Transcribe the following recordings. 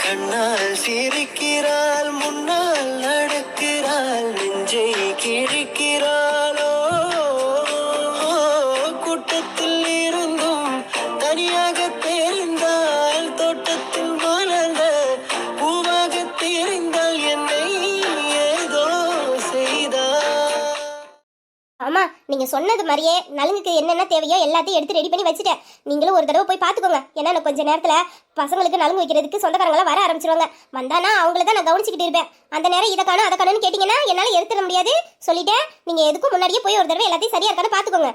கண்ணால் சிரிக்கிறாள், முன்னால் நடக்கிறாள், நெஞ்சை கிழிக்கிறாளோ. கூட்டத்தில் இருந்தும் தனியாக தெரிந்தால், தோட்டத்தில் மலர்ந்த பூவாக தெரிந்தால், என்னை ஏதோ செய்தாள். ஆமா, நீங்க சொன்னது மாதிரியே நலுங்குக்கு என்னென்ன தேவையோ எல்லாத்தையும் எடுத்து ரெடி பண்ணி வச்சுட்டேன். நீங்களும் ஒரு தடவை போய் பாத்துக்கோங்க. ஏன்னா நான் கொஞ்ச நேரத்துல பசங்களுக்கு நலுங்கு வைக்கிறதுக்கு சொந்தக்காரங்களாம் வர ஆரம்பிச்சிருவாங்க. வந்தானா அவங்கள தான் நான் கவனிச்சுக்கிட்டு இருப்பேன். அந்த நேரம் இதை காணும் அதை காணும்னு கேட்டீங்கன்னா என்னால எடுத்துட முடியாது சொல்லிட்டேன். நீங்க எதுக்கும் முன்னாடியே போய் ஒரு தடவை எல்லாத்தையும் சரியா இருக்கான்னு பாத்துக்கோங்க.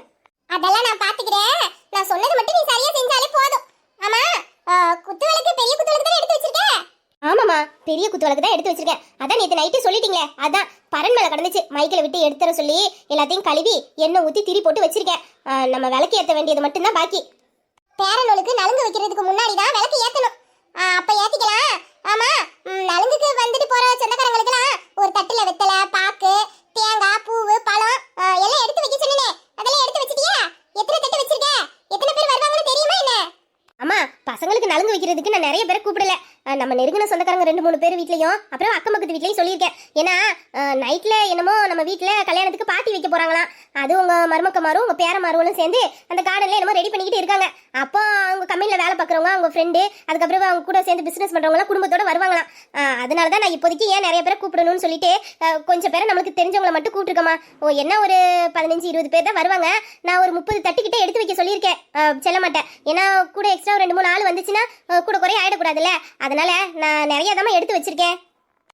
அதெல்லாம் நான் பாத்துக்கிறேன். நான் சொன்னது மட்டும் நீ சரியா செஞ்சாலே போதும். ஆமா, குத்துவிளக்கு பெரிய குத்துவிளக்கு தான் எடுத்து வச்சிருக்கேன். ஆமாமா, பெரிய குத்துவிளக்கு தான் எடுத்து வச்சிருக்கேன். அதான் நேற்று நைட்டு சொல்லிட்டீங்களே, அதான் பரன் மேல கடந்துச்சு. மைக்கில் விட்டு எடுத்துற சொல்லி எல்லாத்தையும் கழுவி எண்ணெய் ஊற்றி திரி போட்டு வச்சிருக்கேன். நம்ம விளக்கு ஏற்ற வேண்டியது மட்டும்தான் பாக்கி. பேரனோளுக்கு நலுங்கு வைக்கிறதுக்கு முன்னாடி தான் விளக்கு ஏற்றணும். அப்போ ஏற்றிக்கலாம். ஆமா, நலுங்குக்கு வந்துட்டு போற சொந்தக்காரங்களுக்கெல்லாம் ஒரு தட்டுல வெத்தலை, பாக்கு, தேங்காய், பூவு, பழம் எல்லாம் எடுத்து வைக்க சொன்னே. அதெல்லாம் எடுத்து வச்சிட்டியா? எத்தனை தட்டு வச்சிருக்க? எத்தனை பேர் வருவாங்கன்னு தெரியுமா என்ன? அம்மா, பசங்களுக்கு நலுங்கு வைக்கிறதுக்கு நான் நிறைய பேரை கூப்பிடல. நம்ம நெருங்கின சொந்தக்காரங்க 2-3 பேர் வீட்லையும் அப்புறம் அக்கம் பக்கத்து வீட்லையும் சொல்லியிருக்கேன். ஏன்னா நைட்ல என்னமோ நம்ம வீட்டில் கல்யாணத்துக்கு பார்ட்டி வைக்க போறாங்களாம். அது உங்க மருமக்கமாரும் உங்க பேரமாரும் சேர்ந்து அந்த கார்டன்ல என்னமோ ரெடி பண்ணிக்கிட்டு இருக்காங்க. அப்போ அவங்க கம்பெனியில் வேலை பார்க்குறவங்க, அவங்க ஃப்ரெண்டு, அதுக்கப்புறம் அவங்க கூட சேர்ந்து பிசினஸ் பண்றவங்களாம் குடும்பத்தோட வருவாங்களாம். அதனால தான் நான் இப்போதைக்கு ஏன் நிறைய பேரை கூப்பிடணும்னு சொல்லிட்டு கொஞ்சம் பேரை நம்மளுக்கு தெரிஞ்சவங்களை மட்டும் கூப்பிட்டுருக்கமா. என்ன ஒரு 15-20 பேர் தான் வருவாங்க. நான் ஒரு 30 தட்டுக்கிட்ட எடுத்து வைக்க சொல்லியிருக்கேன். செல்ல மாட்டேன். ஏன்னா கூட எக்ஸ்ட்ரா 2-3 ஆள் வந்துச்சுன்னா கூட குறைய ஆயிடக்கூடாதுல்ல. அதனால நான் நிறைய தான் எடுத்து வச்சிருக்கேன்.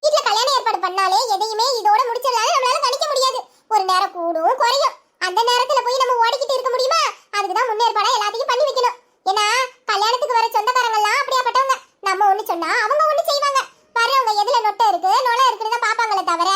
வீட்ல கல்யாணம் ஏற்பாடு பண்ணாலே எதையுமே இதோட முடிச்சிடலாம் நம்மளால கணிக்க முடியாது. ஒரு நேரம் கூடும் குறையும். அந்த நேரத்துல போய் நம்ம ஓடிக்கிட்டு இருக்க முடியுமா? அதுக்கு தான் முன்னேற்பாடா எல்லாத்தையும் பண்ணி வைக்கணும். ஏன்னா கல்யாணத்துக்கு வர சொந்தக்காரங்க எல்லாம் அப்படியாப்பட்டவங்க. நம்ம ஒண்ணு சொன்னா அவங்க ஒண்ணு செய்வாங்க. வர்றவங்க எதுல நொட்டை இருக்கு நொலை இருக்குன்னு தான் பாப்பாங்களே தவிர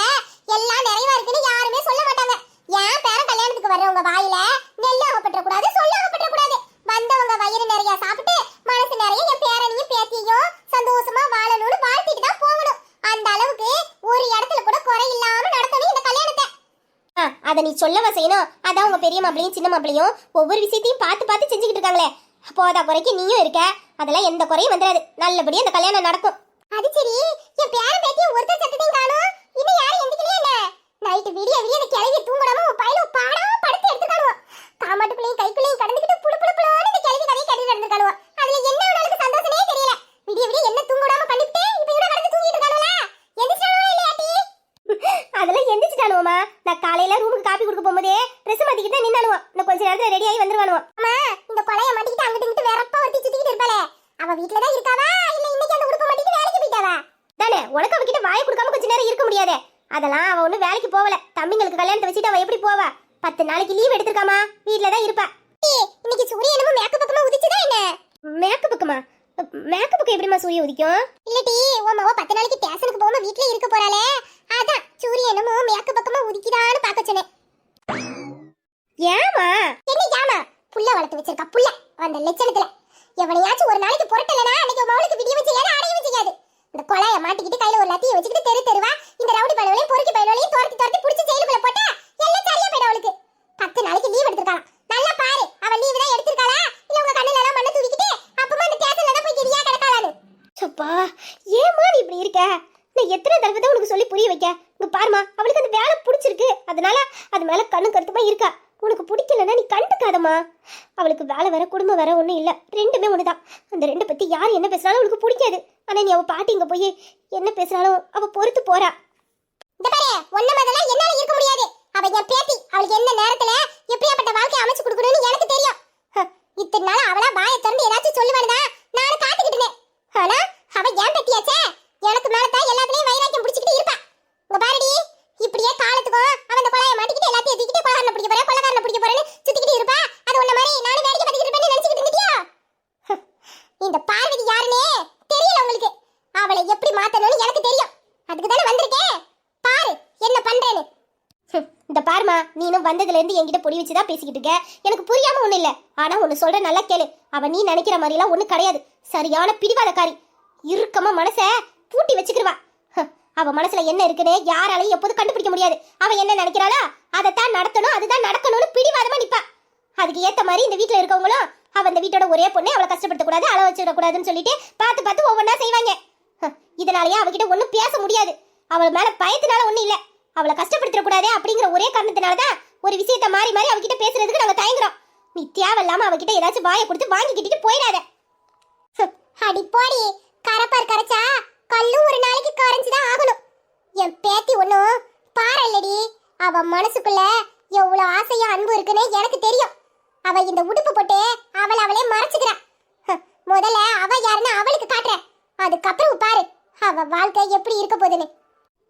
எல்லாம் நிறைவா இருக்குன்னு யாருமே சொல்ல மாட்டாங்க. ஏன் பேரன் கல்யாணத்துக்கு வர்றவங்க வாயில நெல் அகப்பற்ற கூடாது, சொல்ல அகப்பற்ற கூடாது. வந்தவங்க வயிறு நிறைய சாப்பிட்டு மனசு நிறைய என் பேரனையும் பேத்தியும் சந்தோஷமா வாழணும்னு வாழ்த்திட்டு தான் போகணும். அந்த அளவுக்கு ஒரு இடத்துல கூட குறை இல்லாம நடத்தணும் இந்த கல்யாணத்தை. அதை நீ சொல்லவா செய்யணும்? அதான் உங்க பெரிய மாப்பிளையும் சின்ன மாப்பிளையும் ஒவ்வொரு விஷயத்தையும் பார்த்து பார்த்து செஞ்சுக்கிட்டு இருக்காங்களே. போதா குறைக்கு நீயும் இருக்க. அதெல்லாம் எந்த குறையும் வந்துடாது. நல்லபடியா அந்த கல்யாணம் நடக்கும். அது சரி, என் பேரன் பேத்தியும் ஒருத்தர் சத்தத்தையும் காணும். இன்னும் யாரும் எந்திக்கலையே என்ன? நைட்டு விடிய விடிய அந்த கிளவி தூங்கடாம உன் பையனை பாடா படுத்து எடுத்துக்கானுவோம். காமாட்டுக்குள்ளையும் கைக்குள்ளையும் கடந்துக்கிட்டு புழு புழு புழுன்னு இந்த கிளவி கதையை கட்டி நடந்துக்கானுவோம். அதுல என்ன அவனுக்கு சந்தோஷமே தெரியல. விடிய விடிய என்ன தூங்கடாம பண்ணிவிட்டு இப்ப இவனை கடந்து தூங்கிட்டு இருக்கானுல. எந்திரிச்சானுவா இல்லையாட்டி? அதெல்லாம் எந்திரிச்சிட்டானுவோமா. நான் காலையில ரூமுக்கு காப்பி கொடுக்க போகும்போதே ட்ரெஸ் மாத்திக்கிட்டு தான் நின்னானுவோம். இன்னும் கொஞ்ச நேரத்துல ரெடி ஆகி வந்துருவானுவோம். அம்மா, இந்த கொலைய மாட்டிக்கிட்டு அங்கிட்டு இங்கிட்டு வேறப்பா ஒருத்தி சுத்திக்கிட்டு இருப்பாளே, அவ வீட்டுல தான் இருக்காவா இல்ல இன்னைக்கு அந்த உடுப்ப மாட்டிட்டு வேலைக்கு போயிட்டாவா? தானே, உனக்கு அவகிட்ட வாயை கொடுக்காம கொஞ்ச நேரம் இருக்க முடியாதே. அதெல்லாம் அவ ஒண்ணு வேலைக்கு போகல. தம்பிங்களுக்கு கல்யாணத்தை வச்சுட்டு அவ எப்படி போவா? 10 நாளைக்கு லீவ் எடுத்திருக்காமா, வீட்ல தான் இருப்பா. இன்னைக்கு சூரிய என்னமோ மேக்கப் பக்கமா உதிச்சுதா என்ன? மேக்கப் பக்கமா? மேக்கப் பக்கம் எப்படிமா சூரிய உதிக்கும்? இல்லடி, உன் மாவ 10 நாளைக்கு ஸ்டேஷனுக்கு போகாம வீட்ல இருக்க போறாளே, அதான் சூரிய என்னமோ மேக்கப் பக்கமா உதிக்குதான்னு பாக்க சொன்னேன். ஏமா? என்ன ஏமா? புள்ள வளர்த்து வச்சிருக்கா புள்ள. அந்த லட்சணத்துல எவனையாச்சும் ஒரு நாளைக்கு புரட்டலனா அன்னைக்கு மவுளுக்கு விடியவும் செய்யாது அடையவும் செய்யாது. இந்த கொலைய மாட்டிக்கிட்டு கையில ஒரு லத்தியை வச்சுக்கிட்டு தெரு தெருவா இந்த ரவுடி பயலவளையும் பொறுக்கி பயலவளையும் துரத்தி துரத்தி புடிச்சு ஜெயிலுக்குள்ள போட்டா எல்லாம் சரியா போயிடும். அவளுக்கு 10 நாளைக்கு லீவ் எடுத்திருக்காளாம். நல்லா பாரு, அவ லீவ் தான் எடுத்திருக்காளா இல்ல உங்க கண்ணுல எல்லாம் மண்ணை தூக்கிட்டு அப்பமா அந்த ஸ்டேஷன்ல தான் போய் கிரியா கிடக்காளான்னு. சப்பா, ஏமா நீ இப்படி இருக்க? நான் எத்தனை தடவை தான் உனக்கு சொல்லி புரிய வைக்க? இங்க பாருமா, அவளுக்கு அந்த வேலை பிடிச்சிருக்கு. அதனால அது மேல கண்ணு கருத்துமா இருக்கா. உனக்கு பிடிக்கலன்னா நீ கண்டுக்காதம்மா. அவளுக்கு வேலை வேற குடும்பம் வேற ஒன்றும் இல்லை, ரெண்டுமே ஒண்ணுதான். அந்த ரெண்டு பத்தி யார் என்ன பேசினாலும் அவளுக்கு பிடிக்காது. ஆனா நீ அவ பாட்டி இங்க போய் என்ன பேசினாலும் அவ பொறுத்து போறா. இந்த பாரு, ஒன்ன மாதிரிலாம் என்னால இருக்க முடியாது. அவ என் பேத்தி, அவளுக்கு என்ன நேரத்துல எப்படியாப்பட்ட வாழ்க்கை அமைச்சு கொடுக்கணும்னு எனக்கு தெரியும். இத்தனை நாள் அவளா வாயை திறந்து ஏதாச்சும் சொல்லுவானுதா நானும் காத்துக்கிட்டேன். ஆனா அவ என் பேத்தியாச்சே, எனக்கு மேலதான் எல்லாத்துலயும் வைராக்கியம் பிடிச்சிக்கிட்டு இருப்பா. உங்க பாருடி, இப்படியே காலத்துக்கும் அவன் அந்த கொலையை மாட்டிக்கிட்டு எல்லாத்தையும் தூக்கிட்டு கொலகாரனை பிடிக்க போறேன் கொலகாரனை பிடிக்க போறேன்னு சுத்திக்கிட்டு இருப்பா. அது உன்ன மாதிரி நானும் வேடிக்கை பார்த்துக்கிட்டு இருப்பேன்னு நினைச்சுக்கிட்டு இருந்துட்டியா? இந்த பார்வதி யாருன்னே தெரியல உங்களுக்கு. அவளை எப்படி மாத்தணும்னு எனக்கு தெரியும். அதுக்கு தானே வந்திருக்கேன். பாரு என்ன பண்றேன்னு. இந்த பாருமா, நீனும் வந்ததுல இருந்து என்கிட்ட பொடி வச்சுதான் பேசிக்கிட்டு இருக்க. எனக்கு புரியாம ஒண்ணு இல்ல. ஆனா ஒண்ணு சொல்ற நல்லா கேளு. அவ நீ நினைக்கிற மாதிரி எல்லாம் ஒண்ணு கிடையாது. சரியான பிடிவாதக்காரி. இறுக்கமா மனச பூட்டி வச்சுக்கிடுவா. அவ மனசுல என்ன இருக்குன்னு யாராலையும் எப்போது கண்டுபிடிக்க முடியாது. அவ என்ன நினைக்கிறாளோ அதைத்தான் நடத்தணும், அதுதான் நடக்கணும்னு பிடிவாதமா நிப்பா. அதுக்கு ஏத்த மாதிரி இந்த வீட்டுல இருக்கவங்களும் அவ இந்த வீட்டோட ஒரே பொண்ணு, அவளை கஷ்டப்படுத்த கூடாது, அளவு வச்சிட கூடாதுன்னு சொல்லிட்டு பார்த்து பார்த்து ஒவ்வொன்றா செய்வாங்க. இதனாலயே அவகிட்ட ஒண்ணும் பேச முடியாது. அவள் மேல பயத்தினால ஒண்ணும் இல்ல, அவளை கஷ்டப்படுத்திட கூடாதே அப்படிங்கிற ஒரே காரணத்தினாலதான் ஒரு விஷயத்த மாறி மாறி அவகிட்ட பேசுறதுக்கு நாங்க தயங்குறோம். நீ தேவையில்லாம அவகிட்ட ஏதாச்சும் வாயை கொடுத்து வாங்கி கிட்டிட்டு போயிடாத. அடி போடி, கரப்பார் கரைச்சா கல்லும் ஒரு நாளைக்கு கரைஞ்சுதான் ஆகணும். என் பேத்தி ஒண்ணும் பாரல்லடி, அவ மனசுக்குள்ள எவ்வளவு ஆசையா அன்பு இருக்குன்னு எனக்கு தெரியும். அவ இந்த உடுப்பு போட்டு அவளே மறைச்சுக்கிறா. முதல்ல அவ யாருன்னு அவளுக்கு காட்டுறேன், அதுக்கப்புறம் பாரு அவ வாழ்க்கை எப்படி இருக்க போகுதுன்னு.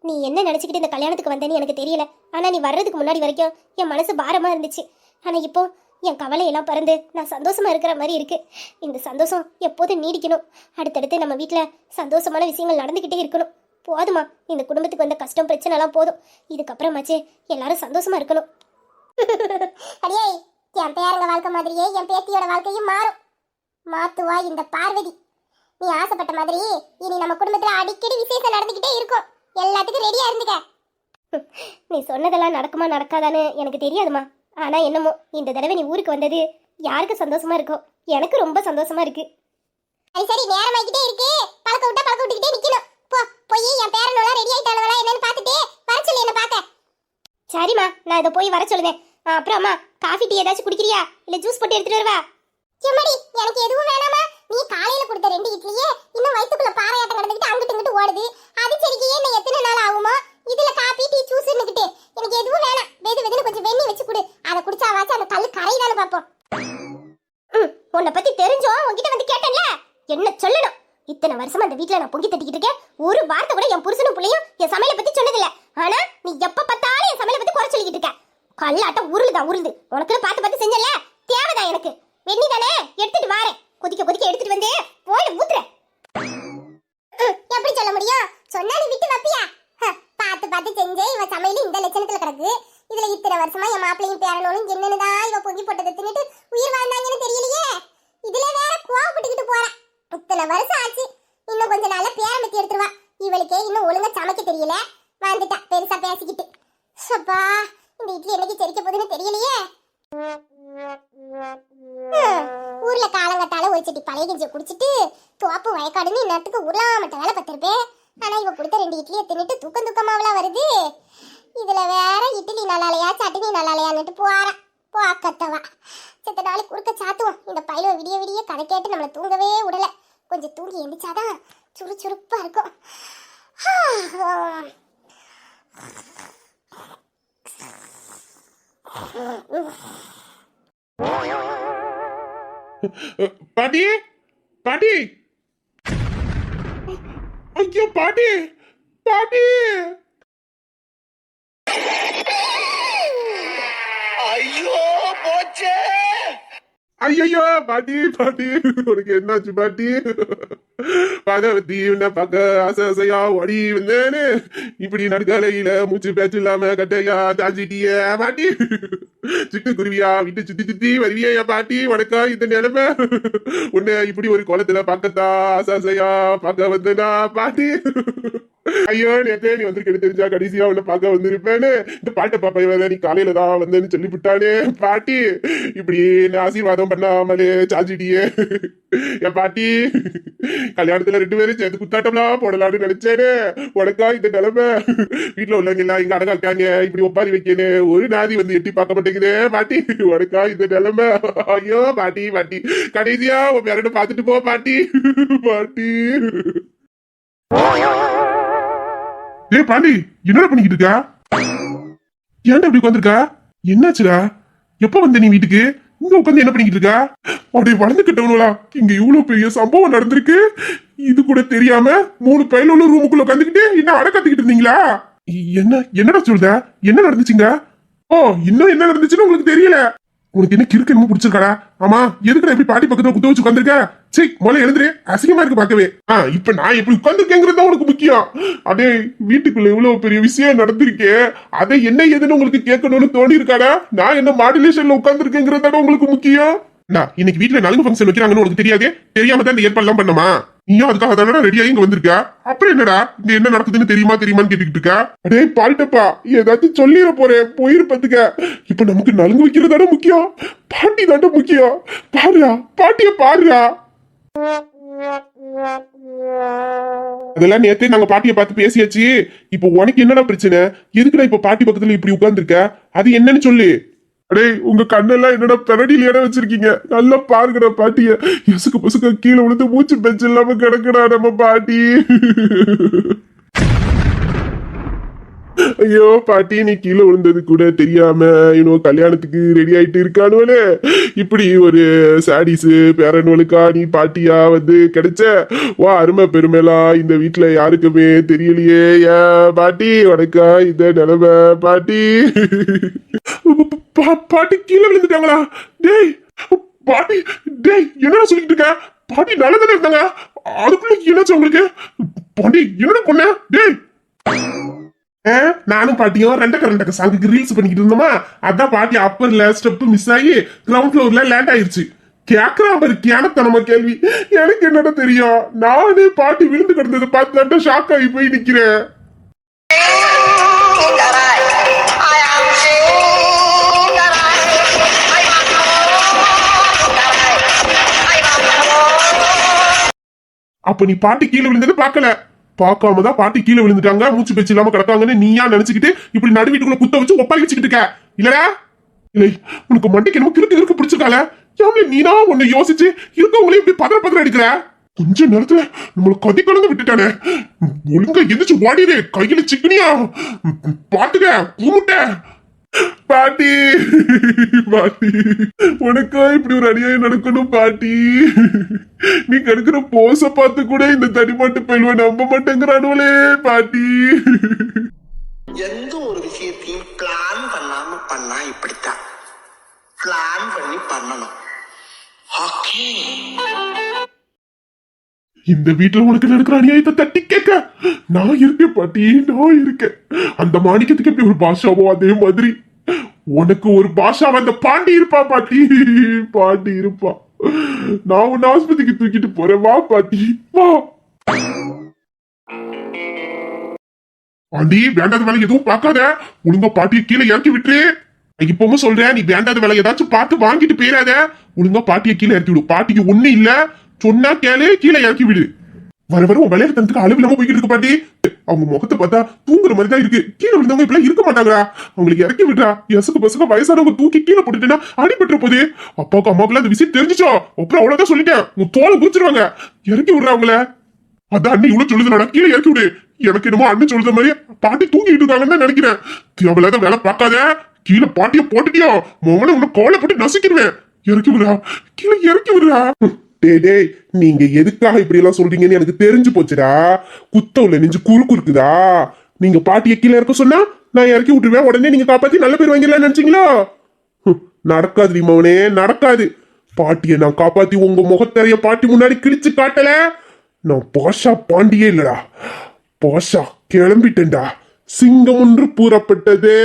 நீ என்ன நினைச்சுக்கிட்டு இந்த கல்யாணத்துக்கு வந்தேன்னு எனக்கு தெரியல. ஆனா நீ வர்றதுக்கு முன்னாடி வரைக்கும் என் மனசு பாரமா இருந்துச்சு. ஆனா இப்போ என் கவலை எல்லாம் பறந்து நான் சந்தோஷமா இருக்கிற மாதிரி இருக்கு. இந்த சந்தோஷம் எப்போதும் நீடிக்கணும். அடுத்தடுத்து நம்ம வீட்டுல சந்தோஷமான விஷயங்கள் நடந்துகிட்டே இருக்கணும். போதுமா, இந்த குடும்பத்துக்கு வந்த கஷ்டம் பிரச்சனை எல்லாம் போதும். இதுக்கப்புறமாச்சு எல்லாரும் சந்தோஷமா இருக்கணும். அடியே, என் பேரங்க வாழ்க்கை மாதிரியே என் பேத்தியோட வாழ்க்கையும் மாறும். மாத்துவா இந்த பார்வதி. நீ ஆசைப்பட்ட மாதிரி இனி நம்ம குடும்பத்துல அடிக்கடி விசேஷம் நடந்துகிட்டே இருக்கும். எல்லாத்துக்கும் ரெடியா இருந்துக்க. நீ சொன்னதெல்லாம் நடக்குமா நடக்காதான்னு எனக்கு தெரியாதுமா. ஆனா என்னமோ இந்த தடவை நீ ஊருக்கு வந்தது யாருக்கு சந்தோஷமா இருக்கோ, எனக்கு ரொம்ப சந்தோஷமா இருக்கு. சரி சரி, நேரமாகிட்டே இருக்கு. பழக்க விட்டுக்கிட்டே நிக்கணும். போய் என் பேரனோட ரெடி ஆயிட்டானவளா என்னன்னு பார்த்துட்டு வர சொல்லு என்ன பார்க்க. சரிம்மா, நான் இதை போய் வர சொல்லுவேன். அப்புறம் அம்மா, காஃபி டீ ஏதாச்சும் குடிக்கிறியா இல்ல ஜூஸ் போட்டு எடுத்துட்டு வருவா? எம்மடி, எனக்கு எதுவும் வேணாமா. நீ காலையில கொடுத்த 2 இட்லியே இன்னும் வயித்துக்குள்ள பாறையாட்டம் நடந்துக்கிட்டு அங்கிட்டு இங்கிட்டு ஓடுது. அது சரிக்கையே இன்னும் எத்தனை நாள் ஆகுமா? இதுல காபி டீ ஜூஸ்னுக்கிட்டு எனக்கு எதுவும் வேணாம். வெதுன்னு கொஞ்சம் வெண்ணி வச்சு கொடு. அதை குடிச்சாவாச்சும் அந்த கல்லு கரைதானு பாப்போம். உன்னை பத்தி தெரிஞ்சோம் உன்கிட்ட வந்து கேட்டேன்ல, என்ன சொல்லணும்? இத்தனை வருஷமா அந்த வீட்டுல நான் பொங்கி தட்டிக்கிட்டு இருக்கேன். ஒரு வார்த்தை கூட என் புருஷனும் பிள்ளையும் என் சமையலை பத்தி சொன்னதில்ல. ஆனா நீ எப்ப பார்த்தாலும் என் சமையலை பத்தி குறை சொல்லிக்கிட்டு இருக்க. கல்லாட்டம் உருளுது. உனக்கு பார்த்து செஞ்சல தேவைதான். எனக்கு வெண்ணி தானே எடுத்துட்டு வாரேன். கொதிக்க எடுத்துட்டு வந்து போய் ஊத்துறேன். எப்படி சொல்ல முடியும்? சொன்னா நீ விட்டு வப்பியா? பார்த்து செஞ்சே இவ சமையல் இந்த லட்சணத்துல கிடக்கு. இதுல இத்தனை வருஷமா என் மாப்பிள்ளையும் பேரனோடும் என்னன்னுதான் இவ பொங்கி போட்டதை தின்னுட்டு உயிர் வாழ்ந்தாங்கன்னு தெரியலையே. இதுல வேற கோவப்பட்டுக்கிட்டு போறா. இத்தனை வருஷம் ஆச்சு, இன்னும் கொஞ்ச நாள்ல பேரம்பத்தி எடுத்துருவா. இவளுக்கே இன்னும் ஒழுங்கா சமைக்க தெரியல. வந்துட்டா பெருசா பேசிக்கிட்டு. சப்பா, இந்த இட்லி என்னைக்கு செரிக்க போகுதுன்னு தெரியலையே. ஊர்ல காலங்கட்டால ஒரு செட்டி பழைய கஞ்சியை குடிச்சிட்டு தோப்பு வயக்காடுன்னு இந்நேரத்துக்கு உருளாமட்ட வேலை பார்த்திருப்பேன். ஆனா இவ கொடுத்த 2 இட்லியை தின்னுட்டு தூக்கமாவெல்லாம் வருது. இதுல வேற இட்லி நல்லாலையா சட்னி நல்லாலையான்னுட்டு போறான். போக்கத்தவா செத்த நாளைக்கு குறுக்க சாத்துவோம். இந்த பயில விடிய கதை கேட்டு நம்மளை தூங்கவே விடல. கொஞ்சம் தூங்கி எந்திரிச்சாதான் சுறுசுறுப்பா இருக்கும். பாட்டி, பாட்டி, ஐயோ பாட்டி, பாட்டி, ஐயோ போச்சே. ஐயோ பாட்டி, பாட்டி, உனக்கு என்னாச்சு பாட்டி? பகவதி உன்னை பார்க்க ஆசையா ஓடி வந்தேன்னு இப்படி நடுக்காலையில மூச்சு பேச்சு இல்லாம கட்டையா தாஞ்சிட்டிய பாட்டி. சிட்டு குருவியா விட்டு சுத்தி வருவியா பாட்டி? உனக்கா இந்த நிலைமை? உன்னை இப்படி ஒரு குளத்துல பார்க்கத்தா ஆசையா பார்க்க வந்தனா பாட்டி? ஐயோ, நேத்தே நீ வந்திருக்க தெரிஞ்சா கடைசியா உன்னை பார்க்க வந்திருப்பேன்னு இந்த பாட்டை பாப்பா வேற நீ காலையில தான் வந்தேன்னு சொல்லி விட்டானே பாட்டி. இப்படி ஆசீர்வாதம் பண்ணாமலே சாஞ்சிட்டியே என் பாட்டி. கல்யாணத்துல 2 பேரும் சேர்ந்து குத்தாட்டம்லாம் போடலான்னு நினைச்சேனே, உனக்கா இந்த நிலைமை? வீட்டுல உள்ளவங்க எல்லாம் இங்க அடங்கா இருக்காங்க, இப்படி ஒப்பாரி வைக்கணும், ஒரு நாதி வந்து எட்டி பார்க்க மாட்டேங்குதே பாட்டி. உனக்கா இந்த நிலைமை? ஐயோ பாட்டி, பாட்டி, கடைசியா உன் பேரனை பார்த்துட்டு போ பாட்டி. பாட்டி, டேய் பாண்டி, என்னடா பண்ணிக்கிட்டு இருக்க? ஏன்டா இப்படி உட்காந்துருக்க? என்னாச்சுடா? எப்ப வந்த நீ வீட்டுக்கு? இங்க உட்காந்து என்ன பண்ணிக்கிட்டு இருக்க? அப்படியே வளர்ந்துக்கிட்டவங்களா, இங்க இவ்வளவு பெரிய சம்பவம் நடந்திருக்கு. இது கூட தெரியாம 3 பையில உள்ள ரூமுக்குள்ள உட்காந்துக்கிட்டு என்ன அடக்கத்துக்கிட்டு இருந்தீங்களா? என்னடா சொல்ற? என்ன நடந்துச்சுங்க? ஓ, இன்னும் என்ன நடந்துச்சுன்னு உங்களுக்கு தெரியல? உனக்கு என்ன கிறுக்கு என்னமோ பிடிச்சிருக்காடா? ஆமா, எதுக்குடா எப்படி பாட்டி பக்கத்துல குத்த வச்சு உட்காந்துருக்க? சரி, முதல்ல எழுந்துரு, அசிங்கமா இருக்கு பாக்கவே. இப்ப நான் எப்படி உட்காந்துருக்கேங்கிறது உனக்கு முக்கியம். அதே வீட்டுக்குள்ள இவ்வளவு பெரிய விஷயம் நடந்திருக்கே, அதை என்ன ஏதுன்னு உங்களுக்கு கேட்கணும்னு தோணி இருக்காடா? நான் என்ன மாடுலேஷன்ல உட்காந்துருக்கேங்கிறதாட உங்களுக்கு முக்கியம். இன்னைக்கு வீட்டுல நலுங்கு ஃபங்க்ஷன் வைக்கிறாங்கன்னு உனக்கு தெரியாதே? தெரியாம தான் இந்த ஏற்பாடுலாம் பண்ணமா? நீயும் அதுக்காக தானடா ரெடியாகி இங்க வந்திருக்க. அப்புறம் என்னடா இங்க என்ன நடக்குதுன்னு தெரியுமான்னு கேட்டுக்கிட்டு இருக்கா? அடே பால்டப்பா, ஏதாச்சும் சொல்லிட போறேன், போயிருப்பதுக்க. இப்ப நமக்கு நலுங்கு வைக்கிறதாட முக்கியம், பாட்டி தாண்ட முக்கியம். பாருடா, பாட்டிய பாருடா. அதெல்லாம் நேத்தே நாங்க பாட்டியை பார்த்து பேசியாச்சு. இப்போ உனக்கு என்னடா பிரச்சனை? எதுக்குடா இப்ப பாட்டி பக்கத்துல இப்படி உட்கார்ந்துருக்க? அது என்னன்னு சொல்லு. அடே உங்க கண்ணெல்லாம் என்னடா பெரடியில் இடம் வச்சிருக்கீங்க? நல்லா பாருங்கடா பாட்டிய. எசுக்கு பசுக்க கீழே விழுந்து மூச்சு பெஞ்சு இல்லாம கிடக்குடா நம்ம பாட்டி. ஐயோ பாட்டி, நீ கீழே விழுந்தது கூட தெரியாம இன்னும் கல்யாணத்துக்கு ரெடி ஆயிட்டு இருக்கானுவலே. இப்படி ஒரு சாடிஸ் பேரனுவலுக்கா நீ பாட்டியா வந்து கிடைச்ச? வா, அருமை பெருமைலாம் இந்த வீட்டுல யாருக்குமே தெரியலையே. ஏன் பாட்டி உனக்கா இந்த நிலைமை பாட்டி? பாட்டி கீழே விழுந்துட்டாங்களா? டேய் பாட்டி, டேய் என்னடா சொல்லிட்டு இருக்க? பாட்டி நல்லதானே இருந்தாங்க, அதுக்குள்ள என்னாச்சு உங்களுக்கு? பாட்டி என்னடா கொன்ன? டேய் நானும் பாட்டியும் ரெண்டக்க சாங்குக்கு ரீல்ஸ் பண்ணிக்கிட்டு இருந்தோமா, அதான் பாட்டி அப்பர்ல ஸ்டெப் மிஸ் ஆகி கிரவுண்ட் ஃப்ளோர்ல லேண்ட் ஆயிருச்சு. கேக்குறான் பாரு கேனத்தனமா கேள்வி. எனக்கு என்னடா தெரியும்? நானே பாட்டி விழுந்து கிடந்ததை பார்த்து ஷாக் ஆகி போய் நிக்கிறேன். அப்ப நீ பாட்டி கீழே விழுந்தது பார்க்கல? பார்க்காம தான் பாட்டி கீழே விழுந்துட்டாங்க, மூச்சு பேச்சு இல்லாம கிடக்காங்கன்னு நீயா நினைச்சுக்கிட்டு இப்படி நடு வீட்டுக்குள்ள குத்த வச்சு ஒப்பாரி வச்சுக்கிட்டு இருக்க இல்லடா? இல்லை, உனக்கு மண்டைக்கு என்னமோ கிறுக்கு பிடிச்சிருக்கால. ஏன் நீனா ஒண்ணு யோசிச்சு இருக்கவங்களே இப்படி பதற அடிக்கிற? கொஞ்ச நேரத்துல நம்மள கதி கலந்து விட்டுட்டானே. ஒழுங்கா எந்திரிச்சு ஓடிடு, கையில சிக்கனியா பாத்துக்க கூமுட்ட. பாட்டி பாட்டி, உனக்கா இப்படி ஒரு அநியாயம் நடக்கணும் பாட்டி? நீ கெடுக்கிற போச பார்த்து கூட இந்த தடிமாட்டு பயில்வ நம்ப மாட்டேங்கிறானுவலே பாட்டி. எந்த ஒரு விஷயத்தையும் பிளான் பண்ணாம பண்ணா இப்படித்தான். பிளான் பண்ணி பண்ணணும். ஓகே, இந்த வீட்டுல உனக்கு நடக்கிற அநியாயத்தை தட்டி கேட்க நான் இருக்கேன் பாட்டி, நான் இருக்கேன். அந்த மாணிக்கத்துக்கு எப்படி ஒரு பாஷாவோ அதே மாதிரி உனக்கு ஒரு பாஷாவ அந்த பாண்டி இருப்பா பாட்டி. பாண்டி இருப்பா. நான் உன்ன ஆஸ்பத்திரிக்கு தூக்கிட்டு போறேன், வா பாட்டி வா. பாண்டி, வேண்டாத வேலை எதுவும் பார்க்காத, ஒழுங்கா பாட்டியை கீழே இறக்கி விட்டுரு. இப்பவும் சொல்றேன், நீ வேண்டாத வேலை ஏதாச்சும் பார்த்து வாங்கிட்டு போயிடாத. ஒழுங்கா பாட்டியை கீழே இறக்கி விடு. பாட்டிக்கு ஒண்ணு இல்ல, சொன்னா கேளு, கீழே இறக்கி விடு. வர வர உன் விளையாட்டுக்கு அளவு இல்லாம போய்கிட்டு இருக்கு பாட்டி. அவங்க முகத்தை பார்த்தா தூங்குற மாதிரி தான் இருக்கு. கீழே விழுந்தவங்க இப்பெல்லாம் இருக்க மாட்டாங்களா? அவங்களுக்கு இறக்கி விடுறா. எசுக்கு பசங்க வயசானவங்க தூக்கி கீழே போட்டுட்டேன்னா அடிபட்டு போகுது. அப்பாவுக்கு அம்மாவுக்குலாம் அந்த விஷயம் தெரிஞ்சிச்சோ அப்புறம் அவ்வளவுதான் சொல்லிட்டேன், உன் தோலை குடிச்சிருவாங்க. இறக்கி விடுறா அவங்கள. அதான் அண்ணன் இவ்வளவு சொல்லுதுடா, கீழே இறக்கி விடு. எனக்கு என்னமோ அண்ணன் சொல்லுற மாதிரி பாட்டி தூங்கிட்டு இருக்காங்கன்னு தான் நினைக்கிறேன். தேவையில்லாத வேலை பார்க்காத, கீழே பாட்டிய போட்டுட்டியோ மோகனை உன்னை கோலை போட்டு நசுக்கிடுவேன். இறக்கி விடுறா, கீழே இறக்கி விடுறா. டேய், நீங்க எதுக்காக இப்படி எல்லாம் சொல்றீங்கன்னு எனக்கு தெரிஞ்சு போச்சுடா. குத்த உள்ள நெஞ்சு குறுக்கு இருக்குதா? நீங்க பாட்டியை கீழே இறக்க சொன்னா நான் இறக்கி விட்டுருவேன், உடனே நீங்க காப்பாத்தி நல்ல பேர் வாங்கிடலாம்னு நினைச்சீங்களா? நடக்காது மவனே, நடக்காது. பாட்டியை நான் காப்பாத்தி உங்க முகத்தறைய பாட்டி முன்னாடி கிழிச்சு காட்டல, நான் பாஷா பாண்டியே இல்லடா. பாஷா கிளம்பிட்டேன்டா. சிங்கம் ஒன்று கூறப்பட்டதே.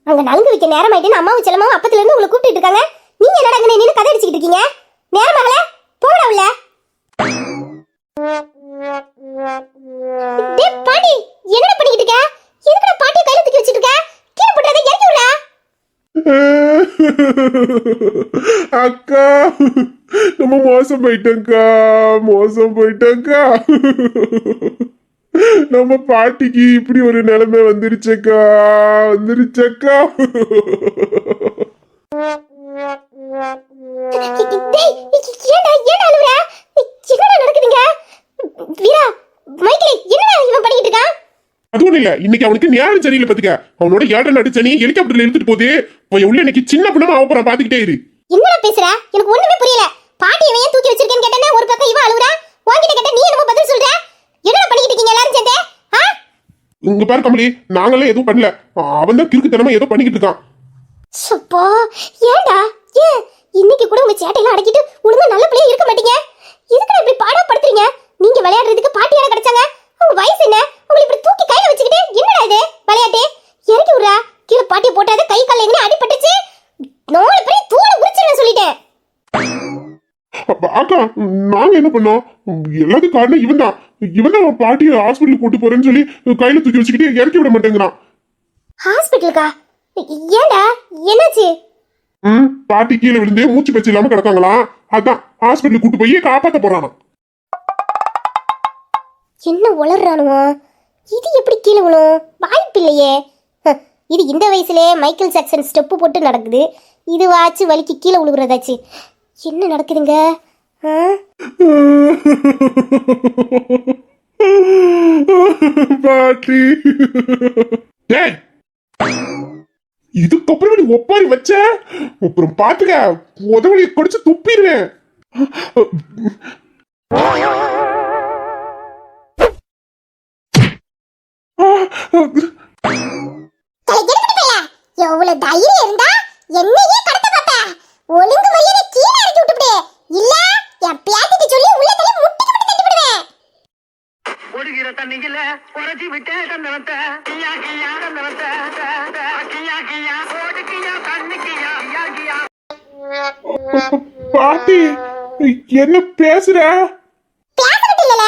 அங்க நலுங்கு வைக்க நேரம் ஆயிட்டு அம்மாவும் செல்லமாவும் அப்பத்துல இருந்து உங்களை கூப்பிட்டு இருக்காங்க. நீங்க என்னடா அங்க நின்னு கதை அடிச்சுக்கிட்டு இருக்கீங்க? நேரமாகல, போடா உள்ள. டேய் பாட்டி, என்னடா பண்ணிக்கிட்டு இருக்க? எதுக்குடா பாட்டியை கையில தூக்கி வச்சிட்டு இருக்க? கீழே போடாத, இறக்கி விடுடா. அக்கா, நம்ம மோசம் போயிட்டோம்க்கா, மோசம் போயிட்டோம்க்கா. நம்ம பாட்டிக்கு இப்படி ஒரு நிலைமை வந்துருச்சக்கா, வந்துருச்சக்கா. டேய், ஏன்டா அழுவுற? என்னடா நடக்குதுங்க? வீரா, மைக்கேல், என்னடா இவன் பண்ணிக்கிட்டு இருக்கான்? அதுவும் இல்ல, இன்னைக்கு அவனுக்கு நேரம் சரியில்லை பாத்துக்க. அவனோட ஏழை நடிச்சனி ஹெலிகாப்டர்ல எடுத்துட்டு போகுது. உள்ள இன்னைக்கு சின்ன பின்னமா அவன் பாத்துக்கிட்டே இரு. என்னடா பேசுற? எனக்கு ஒண்ணுமே புரியல. பாட்டி இவன் ஏன் தூக்கி வச்சிருக்கேன்னு கேட்டேன்னா ஒரு பக்கம் இவன் அழுவுறா. வாங்கிட்ட கேட்ட நீ என்னமோ பதில் சொல்ற. என்னடா பண்ணிக்கிட்டு இருக்கீங்க எல்லாரும் சேர்ந்து? இங்க பாரு கமலி, நாங்களே எதுவும் பண்ணல. அவன் தான் கிறுக்குத்தனமா ஏதோ பண்ணிக்கிட்டு இருக்கான். சப்பா, ஏன்டா? ஏன் இன்னைக்கு கூட உங்க சேட்டையெல்லாம் அடக்கிட்டு ஒழுங்கா நல்ல பிள்ளையா இருக்க மாட்டீங்க? எதுக்குடா இப்படி பாடப்படுத்துறீங்க? நீங்க விளையாடுறதுக்கு பாட்டி யார கிடைச்சாங்க? உங்க வயசு என்ன? உங்களை இப்படி தூக்கி கையில வச்சுக்கிட்டு என்னடா இது விளையாட்டு? இறக்கி விடுறா. கீழே பாட்டியை போட்டாத, கை கால எங்கன்னு அடிபட்டுச்சு. நாலு பேரை தூள உரிச்சிருவேன் சொல்லிட்டேன். அக்கா அதான் நாங்க என்ன பண்ணோம், எல்லாத்துக்கும் காரணம் இவன் தான் பாட்டியை ஹாஸ்பிட்டலுக்கு கூட்டு போறேன்னு சொல்லி கையில தூக்கி வச்சுக்கிட்டு இறக்கி விட மாட்டேங்கிறான். ஹாஸ்பிட்டலுக்கா? ஏன்டா, என்னாச்சு? பாட்டி கீழே விழுந்து மூச்சு பேச்சு இல்லாம கிடக்காங்களாம். அதான் ஹாஸ்பிட்டலுக்கு கூட்டு போய் காப்பாத்த போறானா. என்ன உளறானுவோ? இது எப்படி கீழே விழும்? வாய்ப்பு இல்லையே. இது இந்த வயசுலயே மைக்கேல் ஜாக்சன் ஸ்டெப்பு போட்டு நடக்குது. இது வாச்சு வலிக்கு கீழே விழுகுறதாச்சு. என்ன நடக்குதுங்க? பாட்டி இதுக்கப்புறம் நீ ஒப்பாரி வச்ச அப்புறம் பாத்துக்க, உதவலியை குடிச்சு துப்பிடுவேன். எவ்வளவு தைரியம் இருந்தா என்னையே கடத்த பாப்ப. ஒழுங்கு மரியாதை கீழே இறக்கி விட்டுவிடு. இல்ல என் பேத்திட்டு சொல்லி உள்ள தள்ளி முட்டிக்கு முட்டி தட்டி விடுவேன். ஒடுகிற தண்ணியில உரைச்சி விட்டே தந்தவத்த கியா கியா தந்தவத்த கியா கியா ஓடு கியா கண்ணு கியா கியா கியா. பாட்டி என்ன பேசுற? பேசறது இல்லல,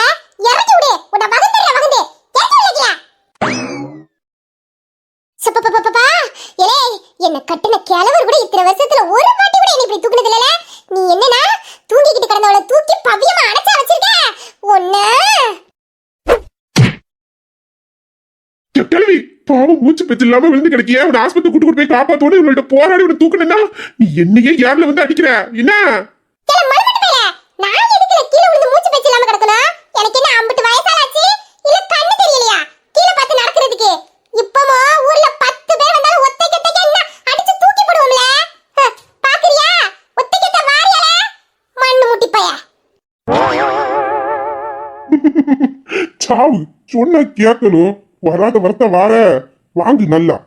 இறக்கி விடு. உன்னை வகுந்துற வகுந்து இறக்கி விடுறியா? சப்பப்பப்பப்பா, ஏய் என்ன கட்டின கிழவர் கூட இத்தனை வருஷத்துல ஒரு வாட்டி கூட என்ன இப்படி தூக்குனது இல்லல. நீ என்னன்னா தூங்கிக்கிட்டு கிடந்தவளை தூக்கி பவியமா அணைச்சா வச்சிருக்க. ஒண்ணு கிழவி பாவம் மூச்சு பேச்சு இல்லாம விழுந்து கிடைக்கிய உன் ஆஸ்பத்திரி கூட்டு போய் காப்பாத்தோட இவங்கள்ட்ட போராடி உன்னை தூக்குனா நீ என்னையே யாருல வந்து அடிக்கிற என்ன? நான் எதுக்குல கீழே விழுந்து மூச்சு பேச்சு இல்லாம கிடக்கணும்? எனக்கு என்ன 50 வயசாலாச்சு? இல்ல கண்ணு தெரியலையா கீழே பார்த்து நடக்கிறதுக்கு? இப்பமா ஊர்ல 10 பேர் வந்தாலும் ஒத்தை கெட்ட என்ன அடிச்சு தூக்கி போடுவோம்ல. பாக்குறியா? ஒத்தை கெட்ட வாரியால மண்ணு முட்டி பையா. சாவு சொன்னா கேட்கணும், வராத வரத்த வார வாங்கு நல்லா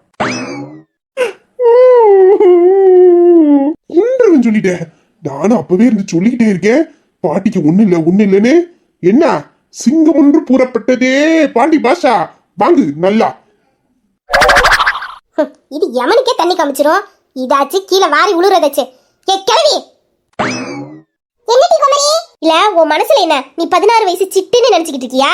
உண்டவன் சொல்லிட்டேன். நானும் அப்பவே இருந்து சொல்லிக்கிட்டே இருக்கேன் பாட்டிக்கு ஒண்ணு இல்லன்னு. என்ன சிங்கம் ஒன்று கூறப்பட்டதே பாண்டி பாஷா, வாங்கு நல்லா. இது எமனுக்கே தண்ணி காமிச்சிரும். இதாச்சு கீழே வாரி உளுறதாச்சு. ஏ கிழவி, என்னடி குமரி? இல்ல உன் மனசுல என்ன நீ 16 வயசு சிட்டுன்னு நினைச்சுக்கிட்டு இருக்கியா?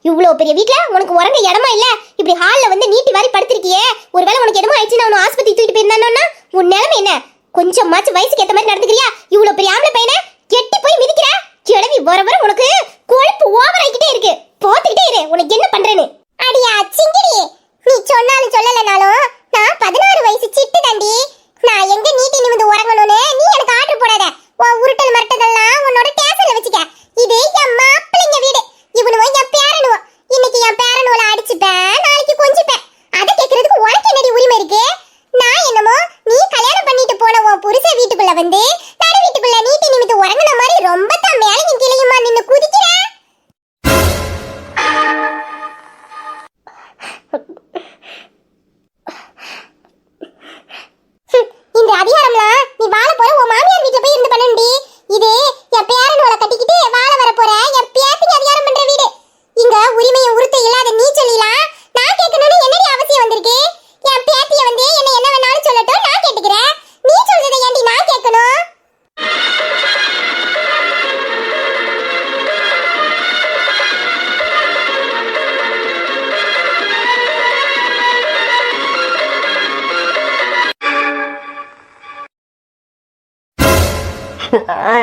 இவ்வளவு பெரிய வீட்ல உனக்கு உறங்க இடமா இல்ல. இப்படி ஹால்ல வந்து நீட்டி வாரி படுத்திருக்கியே. ஒருவேளை உனக்கு என்னமோ ஆயிடுச்சு நான் ஆஸ்பத்திரி தூக்கிட்டு போயிருந்தானோன்னா உன் நிலைமை என்ன? கொஞ்சமாச்சு வயசுக்கு ஏத்த மாதிரி நடந்துக்கிறியா? இவ்வளவு பெரிய ஆம்பளை பையனை கெட்டி போய் மிதிக்கிற கிழவி. வர வர உனக்கு கொழுப்பு ஓவர் ஆகிக்கிட்டே இருக்கு. போத்துக்கிட்டே இரு, உனக்கு என்ன பண்றேன்னு. அடியா சிங்கிடி, நீ சொன்னாலும் சொல்லலனாலும் நான் 16 வயசு சிட்டு தாண்டி. நான் எங்க நீட்டி நிமிந்து உறங்கணும்னு நீ எனக்கு ஆர்டர் போடாத. உன் உருட்டல் மரட்டதெல்லாம் உன்னோட டேசன்ல வச்சுக்க. இது என் மாப்பிள்ளைங்க வீடு. இவனுவோ என் பேரனுவோ. இன்னைக்கு என் பேரனுவல அடிச்சுப்பேன், நாளைக்கு கொஞ்சிப்பேன். அதை கேட்கறதுக்கு உனக்கு என்னடி உரிமை இருக்கு? நான் என்னமோ நீ கல்யாணம் பண்ணிட்டு போன உன் புருஷன் வீட்டுக்குள்ள வந்து நடு வீட்டுக்குள்ள நீட்டி நிமிந்து உறங்குன மாதிரி ரொம்ப தான் மேலையும் கீழையுமா நின்னு குதிக்கிற. இந்த அதிகாரம்லாம் நீ வாழ போற உன் மாமியார் வீட்டுல போய் இருந்து பண்ணண்டி. இது என் பேரனோட கட்டிக்கிட்டு வாழ வர போற என் பேத்திக்கு அதிகாரம் பண்ற வீடு. இங்க உரிமையை உறுத்த இல்லாத நீ சொல்லிலாம் நான் கேட்கணும்னு என்னடி அவசியம் வந்திருக்கு? என் பேத்திய வந்து என்ன என்ன வேணாலும் சொல்லட்டும், நான் கேட்டுக்கிறேன். நீ சொல்றதை ஏன்டி நான் கேட்கணும்?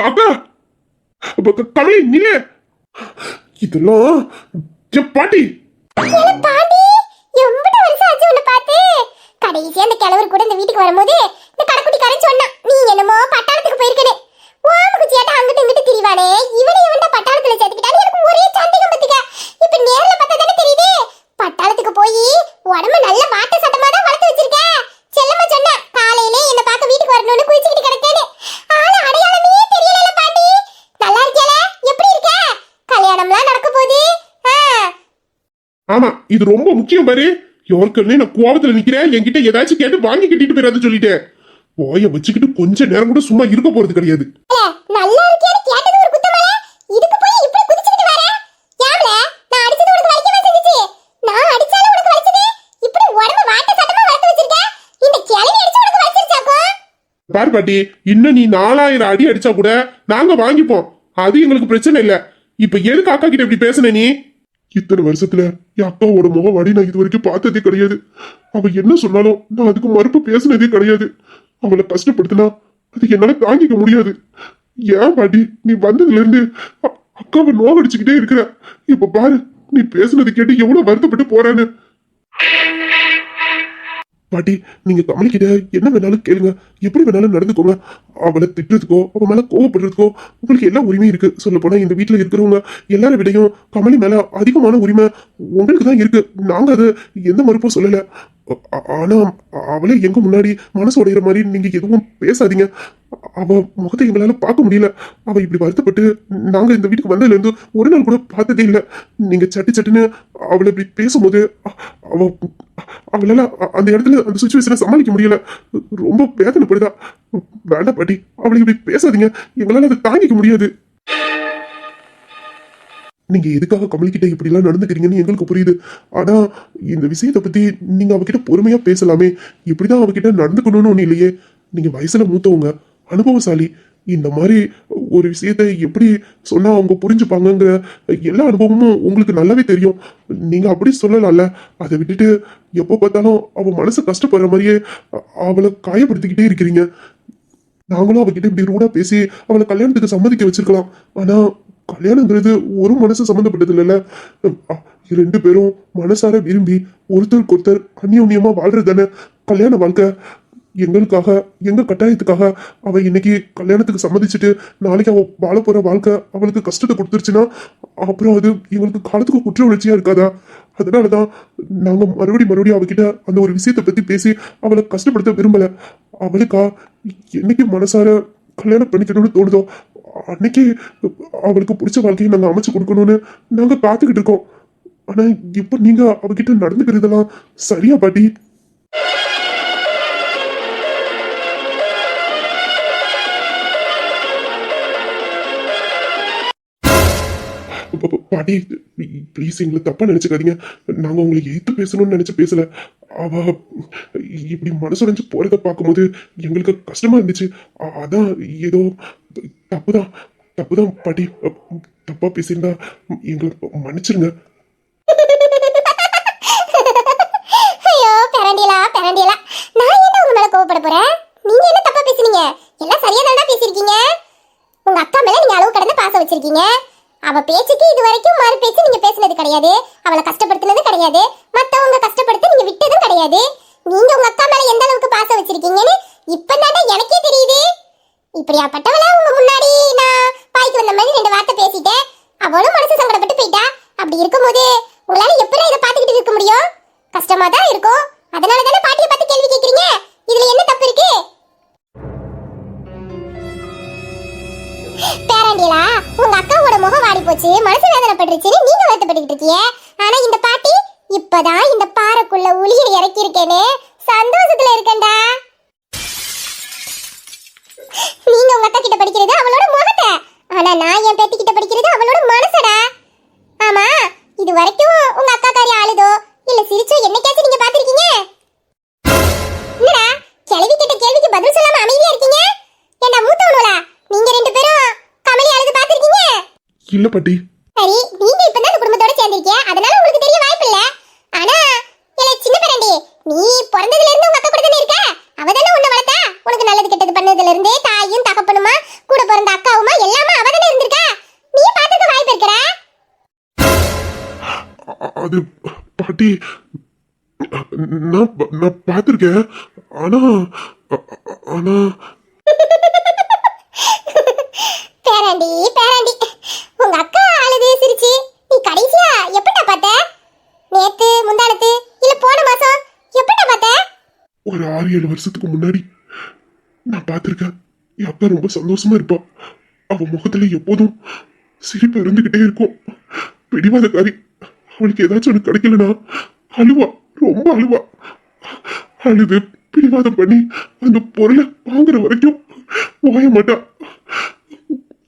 அக்கா கமலி நில்ல, இதெல்லாம் என் பாட்டி. என்ன பாண்டி, எம்பட வருஷம் ஆச்சு உன்னை பார்த்து. கடைசியா அந்த கிழவர் கூட இந்த வீட்டுக்கு வரும்போது இந்த கடைக்குட்டிக்காரன் சொன்னான் நீ என்னமோ பட்டாளத்துக்கு போயிருக்கனே. ஓமுக்கு சேட்டா அங்கிட்டு இங்கிட்டு திரிவானே, இவனை இவன்டா பட்டாளத்துல சேர்த்துக்கிட்டான்னு எனக்கு ஒரே சந்தேகம் பத்துக்க. இப்ப நேர்ல பார்த்தா தானே தெரியுது. பட்டாளத்துக்கு போய் உடம்பு நல்ல வாட்ட சட்டமா தான் வளர்த்து வச்சிருக்க. செல்லம்மா சொன்னா காலையிலே என்ன பார்க்க வீட்டுக்கு வரணும்னு குளிச்சுக்கிட்டு கிடக்கேன்னு. ஆனா அடையாளமே தெரியல பாண்டி. நல்லா இருக்கியால? எப்படி இருக்க? கல்யாணம்லாம் நடக்க போகுது. ஆமா இது ரொம்ப முக்கியம் பாரு. யாருக்குன்னு நான் கோபத்துல நிக்கிறேன், என்கிட்ட ஏதாச்சும் கேட்டு வாங்கி கட்டிட்டு போயிடாது சொல்லிட்டேன். போய வச்சுக்கிட்டு கொஞ்ச நேரம் கூட சும்மா இருக்க போறது கிடையாது. நல்லா இருக்கியான்னு கேட்டது ஒரு குத்தமால, இதுக்கு போய் இப்படி குதிச்சிட்டு வர? யாம்ல நான் அடிச்சது உனக்கு வலிக்கவே செஞ்சுச்சு. நான் அடிச்சாலும் உனக்கு வலிச்சது. இப்படி உடம்பு வாட்ட சட்டமா வளர்த்து வச்சிருக்க. இந்த கிளவி அடிச்சு உனக்கு வலிச்சிருச்சாக்கோ? பாரு பாட்டி, இன்னும் நீ 4000 அடி அடிச்சா கூட நாங்க வாங்கிப்போம். அது எங்களுக்கு பிரச்சனை இல்ல. இப்ப எதுக்கு அக்கா கிட்ட இப்படி பேசுன நீ? இத்தனை வருஷத்துல என் அக்காவோட முகவாடி நான் இது வரைக்கும் பார்த்ததே கிடையாது. அவ என்ன சொன்னாலும் நான் அதுக்கு மறுப்பு பேசுனதே கிடையாது. அவளை கஷ்டப்படுத்தினா அது என்னால தாங்கிக்க முடியாது. ஏன் பாட்டி நீ வந்ததுல இருந்து அக்காவை நோகடிச்சுக்கிட்டே இருக்கிற. இப்ப பாரு நீ பேசுனது கேட்டு எவ்வளவு வருத்தப்பட்டு போறேன்னு. பாட்டி நீங்க கமலி கிட்ட என்ன வேணாலும் கேளுங்க, எப்படி வேணாலும் நடந்துக்கோங்க. அவளை திட்டுறதுக்கோ அவ மேல கோவப்படுறதுக்கோ உங்களுக்கு எல்லா உரிமையும் இருக்கு. சொல்ல போனா இந்த வீட்டுல இருக்கிறவங்க எல்லாரை விடையும் கமலி மேல அதிகமான உரிமை உங்களுக்கு தான் இருக்கு. நாங்க அதை எந்த மறுப்பும் சொல்லல. ஆனா அவளே எங்க முன்னாடி மனசு உடையிற மாதிரி நீங்க எதுவும் பேசாதீங்க. அவ முகத்தை எங்களால பார்க்க முடியல. அவ இப்படி வருத்தப்பட்டு நாங்க இந்த வீட்டுக்கு வந்ததுல இருந்து ஒரு நாள் கூட பார்த்ததே இல்லை. நீங்க சட்டுன்னு அவளை இப்படி பேசும்போது அவளால அந்த இடத்துல அந்த சுச்சுவேஷனை சமாளிக்க முடியல. ரொம்ப வேதனைப்படுதா. வேண்டாம் பாட்டி அவளை இப்படி பேசாதீங்க, எங்களால அதை தாங்கிக்க முடியாது. நீங்க எதுக்காக கமலிக்கிட்ட இப்படி எல்லாம் நடந்துக்கிறீங்கன்னு எங்களுக்கு புரியுது. ஆனா இந்த விஷயத்தை பத்தி நீங்க அவகிட்ட பொறுமையா பேசலாமே. இப்படிதான் அவகிட்ட நடந்துக்கணும்னு ஒண்ணு இல்லையே. நீங்க வயசுல மூத்தவங்க, அனுபவசாலி. இந்த மாதிரி ஒரு விஷயத்த எப்படி சொன்னா அவங்க புரிஞ்சுப்பாங்கங்கிற எல்லா அனுபவமும் உங்களுக்கு நல்லாவே தெரியும். நீங்க அப்படி சொல்லலாம்ல. அதை விட்டுட்டு எப்போ பார்த்தாலும் அவ மனசு கஷ்டப்படுற மாதிரியே அவளை காயப்படுத்திக்கிட்டே இருக்கிறீங்க. நாங்களும் அவகிட்ட இப்படி ரூடா பேசி அவளை கல்யாணத்துக்கு சம்மதிக்க வச்சிருக்கலாம். ஆனா கல்யாணங்கிறது ஒரு மனசு சம்மந்தப்பட்டது இல்லைல்ல. ரெண்டு பேரும் மனசார விரும்பி ஒருத்தருக்கு ஒருத்தர் அந்யோன்யமா வாழ்றது தானே கல்யாண வாழ்க்கை. எங்களுக்காக எங்க கட்டாயத்துக்காக அவ இன்னைக்கு கல்யாணத்துக்கு சம்மதிச்சுட்டு நாளைக்கு அவ வாழ போற வாழ்க்கை அவளுக்கு கஷ்டத்தை கொடுத்துருச்சுன்னா அப்புறம் அது எங்களுக்கு காலத்துக்கு குற்ற உணர்ச்சியா இருக்காதா? அதனாலதான் நாங்க மறுபடியும் அவகிட்ட அந்த ஒரு விஷயத்த பத்தி பேசி அவளை கஷ்டப்படுத்த விரும்பல. அவளுக்கா என்னைக்கு மனசார கல்யாணம் பண்ணிக்கணும்னு தோணுதோ அன்னைக்கு அவளுக்கு பிடிச்ச வாழ்க்கையை நாங்க அமைச்சு கொடுக்கணும்னு நாங்க காத்துக்கிட்டு இருக்கோம். ஆனா இப்ப நீங்க அவகிட்ட நடந்துக்கிறதெல்லாம் சரியா பாட்டி? பாட்டி ப்ளீஸ் எங்களை தப்பா நினைச்சுக்காதீங்க. நாங்க உங்களை எதிர்த்து பேசணும்னு நினைச்சு பேசல. அவ இப்படி மனசுடைஞ்சு போறதை பார்க்கும்போது எங்களுக்கு கஷ்டமா இருந்துச்சு. அதான் ஏதோ தப்புதான் பாட்டி. தப்பா பேசியிருந்தா எங்களை மன்னிச்சிருங்க. ஐயோ பெரண்டிலா நான் என்ன உங்க மேல கோவப்பட போறேன்? நீங்க என்ன தப்பா பேசுனீங்க? எல்லாம் சரியா தானே பேசிருக்கீங்க. உங்க அக்கா மேல நீங்க அளவு கடந்து பாசம் வச்சிருக்கீங்க. அவ பேச்சுக்கு இது வரைக்கும் மறு பேச்சு நீங்க பேசுனது கிடையாது. அவளை கஷ்டப்படுத்தினது கிடையாது. மத்தவங்க கஷ்டப்படுத்தி நீங்க விட்டதும் கிடையாது. நீங்க உங்க அக்கா மேல எந்த அளவுக்கு பாசம் வச்சிருக்கீங்கன்னு இப்பதானே எனக்கே தெரியுது. இப்படியாப்பட்டவள உங்க முன்னாடி நான் பாய்க்கு வந்த மாதிரி 2 வார்த்தை பேசிட்டேன். அவளும் மனசு சங்கடப்பட்டு போயிட்டா. அப்படி இருக்கும்போது உங்களால எப்படி இதை பார்த்துக்கிட்டு இருக்க முடியும்? கஷ்டமா தான் இருக்கும். அதனால தானே பாட்டியை பார்த்து கேள்வி கேட்கறீங்க. இதுல என்ன தப்பு இருக்கு? பேரண்டிலா உங்க அக்காவோட முகம் வாடி போச்சு, மனசு வேதனைப்பட்டுருச்சுன்னு நீங்க வருத்தப்பட்டுக்கிட்டு இருக்கீங்க. ஆனா இந்த பாட்டி இப்பதான் இந்த பாறைக்குள்ள உளியை இறக்கி இருக்கேன்னு சந்தோஷத்துல இருக்கேன்டா. நீங்க உங்க அக்கா கிட்ட படிக்கிறது அவளோட முகத்தை, ஆனா நான் என் பேத்தி கிட்ட படிக்கிறது அவளோட மனசடா. ஆமா இது வரைக்கும் உங்க அக்கா காரி ஆளுதோ இல்ல சிரிச்சோ என்னைக்காச்சும் நீங்க பாத்திருக்கீங்க? என்னடா கேள்வி கிட்ட கேள்விக்கு பதில் சொல்லாம அமைதியா இருக்கீங்க? ஏண்டா மூத்தவனுலா நீங்க 2 பேரும் கமலி அழுது பாத்திருக்கீங்க? இல்ல பாட்டி. சரி நீங்க இப்பதான் இந்த குடும்பத்தோட சேர்ந்திருக்கீங்க, அதனால உங்களுக்கு தெரிய வாய்ப்பு இல்ல. ஆனா ஏலே சின்ன பேரண்டி, நீ பிறந்ததுல இருந்து உங்க அக்கா கூட தானே இருக்க. அவதானே உன்னை வளர்த்தா. உனக்கு நல்லது கெட்டது பண்ணதுல இருந்தே தாயும் தகப்பனுமா கூட பிறந்த அக்காவுமா எல்லாமே அவதானே இருந்திருக்கா. நீ பாத்துக்க வாய்ப்பு இருக்கற. அது பாட்டி நான் பாத்திருக்கேன். ஆனா பேரண்டி உங்க அக்கா அழுது சிரிச்சு நீ கடைசியா எப்படா பார்த்த? நேத்து முந்தானத்து இல்ல போன மாசம் எப்படா பார்த்த? ஒரு 6-7 வருஷத்துக்கு முன்னாடி நான் பாத்திருக்கேன். என் அக்கா ரொம்ப சந்தோஷமா இருப்பா. அவ முகத்துல எப்போதும் சிரிப்பு இருந்துகிட்டே இருக்கும். பிடிவாதக்காரி. அவளுக்கு ஏதாச்சும் ஒன்று கிடைக்கலனா அழுவா, ரொம்ப அழுவா. அழுது பிடிவாதம் பண்ணி அந்த பொருளை வாங்குற வரைக்கும் வாய மாட்டா.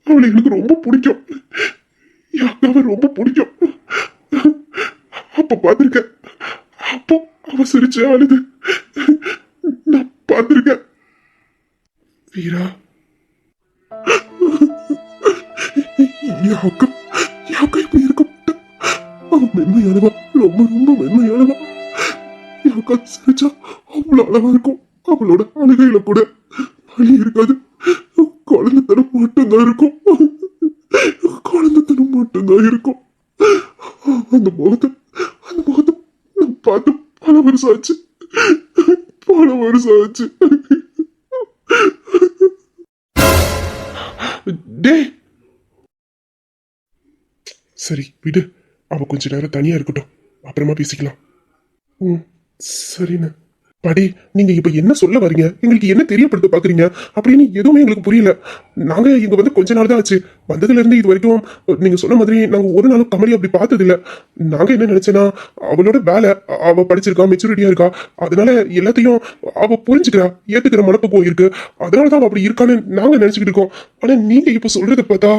அவளை எனக்கு ரொம்ப பிடிக்கும். என் அக்காவை ரொம்ப பிடிக்கும். அப்ப பாத்திருக்கேன். அப்போ அவ சிரிச்சு அழுது நான் பார்த்திருக்கேன். வீரா என் அக்கா இப்படி இருக்க மாட்டா. அவ மென்மையானவா, ரொம்ப ரொம்ப மென்மையானவா. என் அக்கா சிரிச்சா அவ்வளவு அழகா இருக்கும். அவளோட அழுகையில கூட வலி இருக்காது, குழந்தைத்தனம் மட்டும்தான் இருக்கும். குழந்தைத்தனம் மட்டும்தான் இருக்கும். அந்த முகத்தை நான் பார்த்து பல வருஷம் ஆச்சு. டேய், சரி விடு, அவ கொஞ்ச நேரம் தனியா இருக்கட்டும், அப்புறமா பேசிக்கலாம். சரிண்ணா. பாடி, நீங்க இப்ப என்ன சொல்ல வரீங்க? எங்களுக்கு என்ன தெரியப்படுத்த பாக்குறீங்க அப்படின்னு எதுவுமே எங்களுக்கு புரியல. நாங்க இங்க வந்து கொஞ்ச நாள் தான் ஆச்சு. வந்ததுல இருந்து இது வரைக்கும் நீங்க சொன்ன மாதிரி நாங்க ஒரு நாளும் கமலி அப்படி பார்த்தது இல்ல. நாங்க என்ன நினைச்சேன்னா, அவளோட வேலை, அவ படிச்சிருக்கா, மெச்சூரிட்டியா இருக்கா, அதனால எல்லாத்தையும் அவ புரிஞ்சுக்கிறா, ஏத்துக்கிற மனப்பக்குவம் இருக்கு, அதனாலதான் அவ அப்படி இருக்கான்னு நாங்க நினைச்சுக்கிட்டு இருக்கோம். ஆனா நீங்க இப்ப சொல்றத பார்த்தா,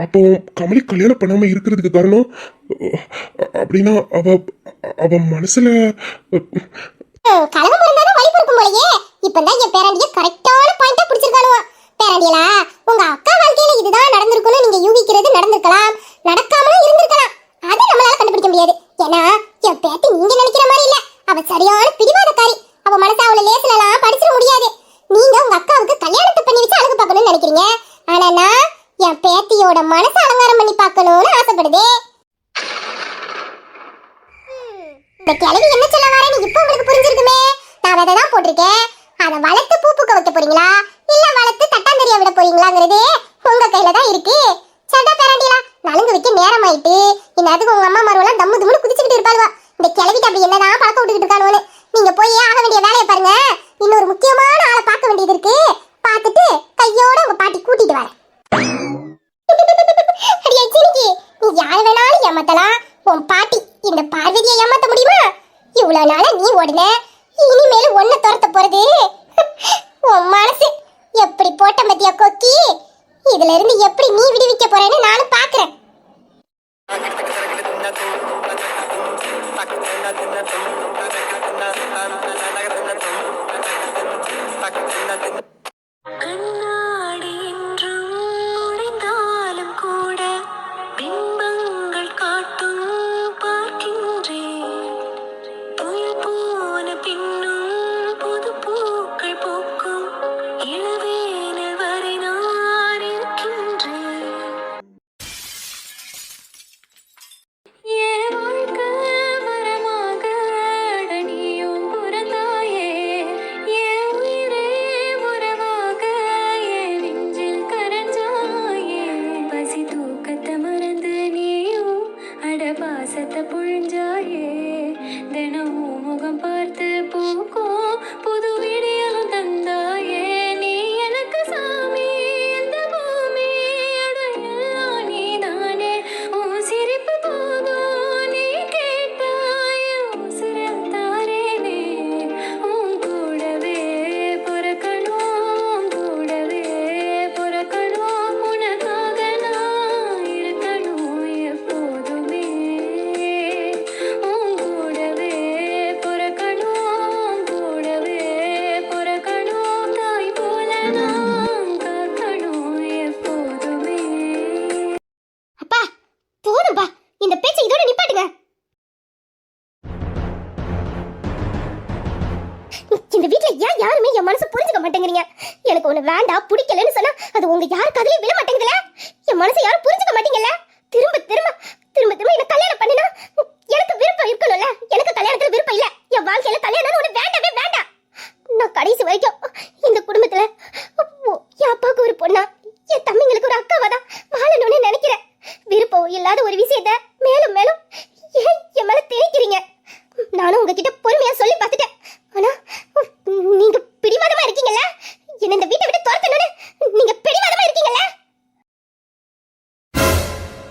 அப்போ கமலி கல்யாணம் பண்ணாம இருக்கிறதுக்கு காரணம் அப்படின்னா அவ மனசுல கலகம் இருந்தாலும் வைப்பு இருக்கும் போலயே. இப்பதான் என் பேராண்டிய கரெக்டான பாயிண்டா பிடிச்சிருக்கானுவா. பேராண்டியலா, உங்க அக்கா வாழ்க்கையில இதுதான் நடந்திருக்கும்னு நீங்க யூகிக்கிறது நடந்திருக்கலாம், நடக்காமலும் இருந்திருக்கலாம். அதை நம்மளால கண்டுபிடிக்க முடியாது. ஏன்னா என் பேத்தி நீங்க நினைக்கிற மாதிரி இல்ல. அவ சரியான பிடிவாதக்காரி. அவ மனசை அவளை லேசிலலாம் படிச்சிட முடியாது. நீங்க உங்க அக்காவுக்கு கல்யாணத்தை பண்ணி வச்சு அழகு பார்க்கணும்னு நினைக்கிறீங்க. ஆனா நான் என் பேத்தியோட மனசை அலங்காரம் பண்ணி பார்க்கணும்னு ஆசைப்படுதே. இந்த கிழவி என்ன சொல்ல வரேன்னு இப்போ உங்களுக்கு புரிஞ்சிருக்குமே. நான் விதை தான் போட்டிருக்கேன். அதை வளர்த்து பூ பூக்க வைக்க போறீங்களா, இல்ல வளர்த்து தட்டாந்தறியா விட போறீங்களாங்கிறது உங்க கையில தான் இருக்கு. சட்டா பேராண்டியா, நலுங்கு வைக்க நேரம் ஆயிட்டு. இன்னதுக்கு உங்க அம்மா மருவெல்லாம் தம்மு தும்முன்னு குதிச்சுக்கிட்டு இருப்பாளுவா. இந்த கிழவிட்டு அப்படி என்னதான் பழக்க விட்டுக்கிட்டு இருக்கானுன்னு. நீங்க போய் ஆக வேண்டிய வேலையை பாருங்க. இன்னொரு முக்கியமான ஆளை பார்க்க வேண்டியது இருக்கு. பார்த்துட்டு கையோட உங்க பாட்டி கூட்டிட்டு வரேன். அடியா சிரிக்கி, நீ யார் வேணாலும் ஏமாத்தலாம். உன் பாட்டி இந்த பார்வதியை ஏமாத்த முடியுமா? இவ்வளவு நாள நீ ஓடுன, இனிமேல் ஒன்ன துரத்த போறது உன் மனசு. எப்படி போட்ட மத்தியா கொக்கி, இதுல இருந்து எப்படி நீ விடுவிக்க போறேன்னு நானும் பாக்குறேன். கண்ணாடி என்றும் உடைந்தாலும் கூட பிம்பங்கள் காட்டும் பார்க்கின்றேன். புயல் போன பின்னும் புது பூக்கள் பூக்கும் இளவேனில் வரை நான் இருக்கின்றேன். என் வாழ்க்கை மரமாக அடனியும் பிறந்தாயே. என் உயிரே உறவாக என் நெஞ்சில் கரைஞ்சாயே. பசி தூக்கத்தை மறந்து நீயும் அட பாசத்தை பொழிஞ்சாயே. தினமும் முகம் பார்த்து பூக்கும் புது விடியலும் தந்தாயே. நீ எனக்கு சாமி, இந்த பூமி அட எல்லாம் நீதானே. உன் சிரிப்பு போதும் நீ கேட்டாய், உசிரில் தாரேனே. உன் கூடவே பிறக்கணும், கூடவே பிறக்கணும். உனக்காக நான் இருக்கணும் எப்போதுமே. உன் கூடவே பிறக்கணும், கூடவே பிறக்கணும். தாய் போல நான் காக்கணும் எப்போதுமே. அப்பா போதும்பா, இந்த பேச்சை இதோட நிப்பாட்டுங்க. இந்த வீட்ல ஏன் யாருமே என் மனசு புரிஞ்சுக்க மாட்டேங்கிறீங்க? எனக்கு ஒண்ணு வேண்டாம், பிடிக்கலன்னு சொன்னா அது உங்க யாரு காதுலயும் விழ மாட்டேங்குதுல. என் மனசை யாரும் புரிஞ்சுக்க மாட்டீங்கல்ல. திரும்ப திரும்ப திரும்ப திரும்ப என்ன கல்யாணம் பண்ணினா எனக்கு விருப்பம் இருக்கணும்ல. எனக்கு கல்யாணத்துல விருப்பம் இல்ல. என் வாழ்க்கையில கல்யாணம் ஒண்ணு வேண்டவே வேண்டாம். நான் கடைசி வரைக்கும் இந்த குடும்பத்துல என் அப்பாவுக்கு ஒரு பொண்ணா, என் தம்பிங்களுக்கு ஒரு அக்காவா தான் வாழணும்னு நினைக்கிறேன். விருப்பம் இல்லாத ஒரு விஷயத்த மேலும் மேலும் ஏன் என் மேல திணிக்கிறீங்க? நானும் உங்ககிட்ட பொறுமையா சொல்லி பார்த்துட்டேன். ஆனா நீங்க பிடிவாதமா இருக்கீங்கல்ல. என்ன இந்த வீட்டை விட்டு துரத்தணும்னு நீங்க பிடிவாதமா இருக்கீங்கல்ல.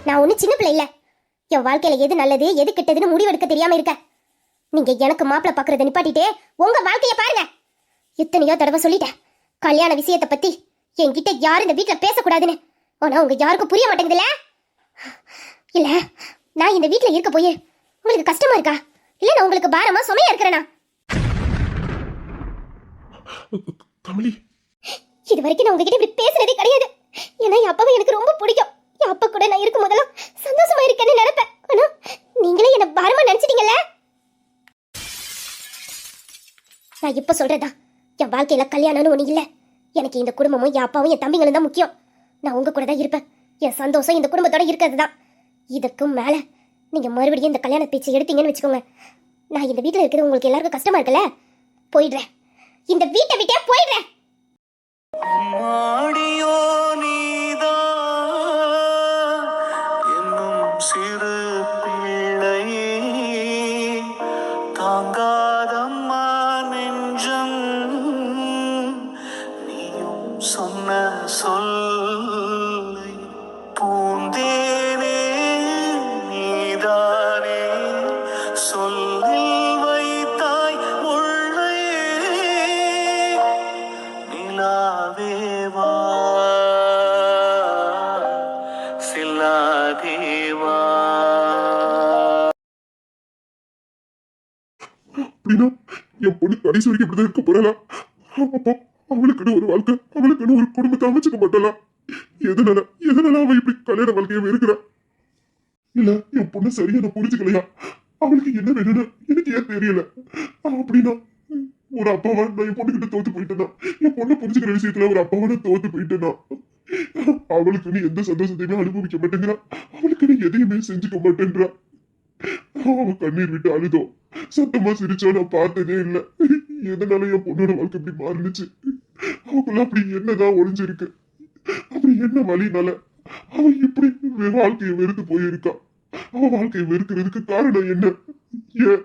நான் ஒண்ணு சின்ன பிள்ளை இல்ல. என் வாழ்க்கையில எது நல்லது எது கெட்டதுன்னு முடிவெடுக்க தெரியாம இருக்க. நீங்க எனக்கு மாப்பிள்ளை பாக்குறத நிப்பாட்டிட்டு உங்க வாழ்க்கைய பாருங்க. எத்தனையோ தடவை சொல்லிட்டேன் கல்யாண விஷயத்தை பத்தி என்கிட்ட யாரும் இந்த வீட்டுல பேசக்கூடாதுன்னு. ஆனா உங்க யாருக்கும் புரிய மாட்டேங்குதுல்ல. இல்ல நான் இந்த வீட்டுல இருக்க போய் உங்களுக்கு கஷ்டமா இருக்கா, இல்ல நான் உங்களுக்கு பாரமா சுமையா இருக்கிறேனா? கமலி, இது வரைக்கும் நான் உங்ககிட்ட இப்படி பேசுனதே கிடையாது. ஏன்னா என் அப்பாவை எனக்கு ரொம்ப பிடிக்கும். என் அப்பா கூட நான் இருக்கும் போதெல்லாம் சந்தோஷமா இருக்கேன்னு நினைப்பேன். ஆனா நீங்களே என்ன பாரமா நினைச்சிட்டீங்கல்ல. நான் இப்ப சொல்றதா, என் வாழ்க்கையில கல்யாணம்னு ஒண்ணு இல்ல. எனக்கு இந்த குடும்பமும் என் அப்பாவும் என் தம்பிங்களும் தான் முக்கியம். நான் உங்க கூட தான் இருப்பேன். என் சந்தோஷம் இந்த குடும்பத்தோட இருக்கிறது தான். இதுக்கும் மேல நீங்க மறுபடியும் இந்த கல்யாண பேச்சு எடுத்தீங்கன்னு வச்சுக்கோங்க, நான் இந்த வீட்டுல இருக்கிறது உங்களுக்கு எல்லாருக்கும் கஷ்டமா இருக்குல்ல. போயிடுறேன், இந்த வீட்டை விட்டே போயிடுறேன். மாடியோ நீதான் என்னும் சிறு பிள்ளை தாங்காதம்மா நெஞ்சம் நீயும் சொன்ன சொல்லை பூந்தேனே நீதானே சொல்லில் வைத்தாய் முள்ளை நிலாவேவா சில்லாதேவா அப்படின்னா என் பொண்ணு கடைசி வரைக்கும் இப்படிதான் இருக்க போறா? அப்போ அவளுக்குன்னு ஒரு வாழ்க்கை, அவளுக்குன்னு ஒரு குடும்பத்தை அமைச்சுக்க மாட்டாளா? எதனால எதனால அவ இப்படி கல்யாண வாழ்க்கையை வெறுக்கிறா? இல்ல என் பொண்ணு சரியா நான் புரிஞ்சுக்கலையா? அவளுக்கு என்ன வேணும்னு எனக்கு ஏன் தெரியல. அப்படின்னா ஒரு அப்பாவா நான் என் பொண்ணுகிட்ட தோத்து போயிட்டேனா? என் பொண்ணு புரிஞ்சுக்கிற விஷயத்துல ஒரு அப்பாவா நான் தோத்து போயிட்டேனா? அவளுக்குன்னு எந்த சந்தோஷத்தையுமே அனுபவிக்க மாட்டேங்கிறா. அவளுக்குன்னு எதையுமே செஞ்சுக்க மாட்டேன்றா. அவ கண்ணீர் விட்டு அழுதோ சத்தமா சிரிச்சோ நான் பார்த்ததே இல்லை. எதனால என் பொண்ணோட வாழ்க்கை இப்படி மாறினுச்சு? அவக்குள்ள அப்படி என்னதான் ஒளிஞ்சிருக்கு? அப்படி என்ன வழினால அவ இப்படி வாழ்க்கையை வெறுத்து போயிருக்கா? அவ வாழ்க்கையை வெறுக்கிறதுக்கு காரணம் என்ன? ஏன்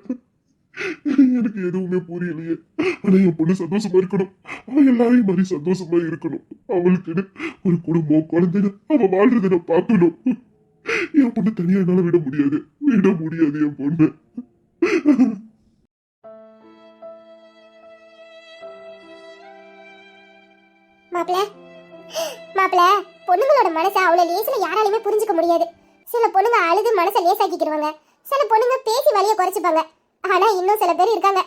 எனக்கு எதுவுமே புரியலையே. ஆனா என் பொண்ணு சந்தோஷமா இருக்கணும். அவ எல்லாரையும் மாதிரி சந்தோஷமா இருக்கணும். அவளுக்குன்னு ஒரு குடும்பம், குழந்தைன்னு அவ வாழ்றத நான் பார்க்கணும். என் பொண்ணு தனியா என்னால விட முடியாது என் பொண்ணு. மாப்பிள, பொண்ணுங்களோட மனசை அவ்வளவு லேசில யாராலையுமே புரிஞ்சுக்க முடியாது. சில பொண்ணுங்க அழுது மனசை லேசாக்கிக்கிடுவாங்க, சில பொண்ணுங்க பேசி வலிய குறைச்சுப்பாங்க. ஆனா இன்னும் சில பேர் இருக்காங்க,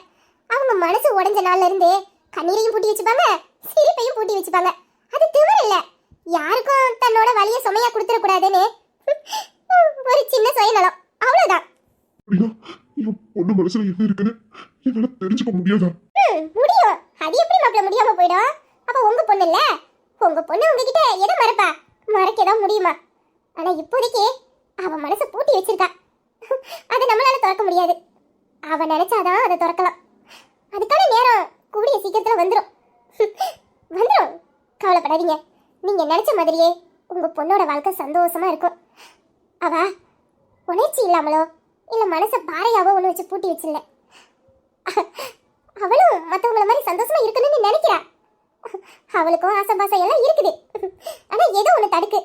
அவங்க மனசு உடைஞ்ச நாள்ல இருந்து கண்ணீரையும் பூட்டி வச்சுப்பாங்க, சிரிப்பையும் பூட்டி வச்சுப்பாங்க. அது திமிர் இல்ல, யாருக்கும் தன்னோட வலிய சுமையா கொடுத்துட கூடாதுன்னு ஒரு சின்ன சுயநலம், அவ்வளவுதான். அப்படின்னா என் பொண்ணு மனசுல என்ன இருக்குன்னு என்னால தெரிஞ்சுக்க முடியாதா? முடியும். அது எப்படி மாப்பிள முடியாம போயிடும்? அப்ப உங்க பொண்ணு இல்ல, உங்க பொண்ணு உங்ககிட்ட எதை மறப்பா? மறக்கதான் முடியுமா? ஆனா இப்போதைக்கு அவ மனசை பூட்டி வச்சிருக்கா, அதை நம்மளால திறக்க முடியாது. அவ நினைச்சாதான் அதை திறக்கலாம். அதுக்கான நேரம் கூடிய சீக்கிரத்துல வந்துடும். வந்துடும், கவலைப்படாதீங்க. நீங்க நினைச்ச மாதிரியே உங்க பொண்ணோட வாழ்க்கை சந்தோஷமா இருக்கும். அவ உணர்ச்சி இல்லாமலோ இல்ல மனசை பாறையாவோ ஒண்ணு வச்சு பூட்டி வச்சிடல. அவளும் மத்தவங்கள மாதிரி சந்தோஷமா இருக்கணும்னு நினைக்கிறா. அவளுக்கும் ஆசை பாசை எல்லாம் இருக்குது. ஆனா ஏதோ ஒண்ணு தடுக்கு.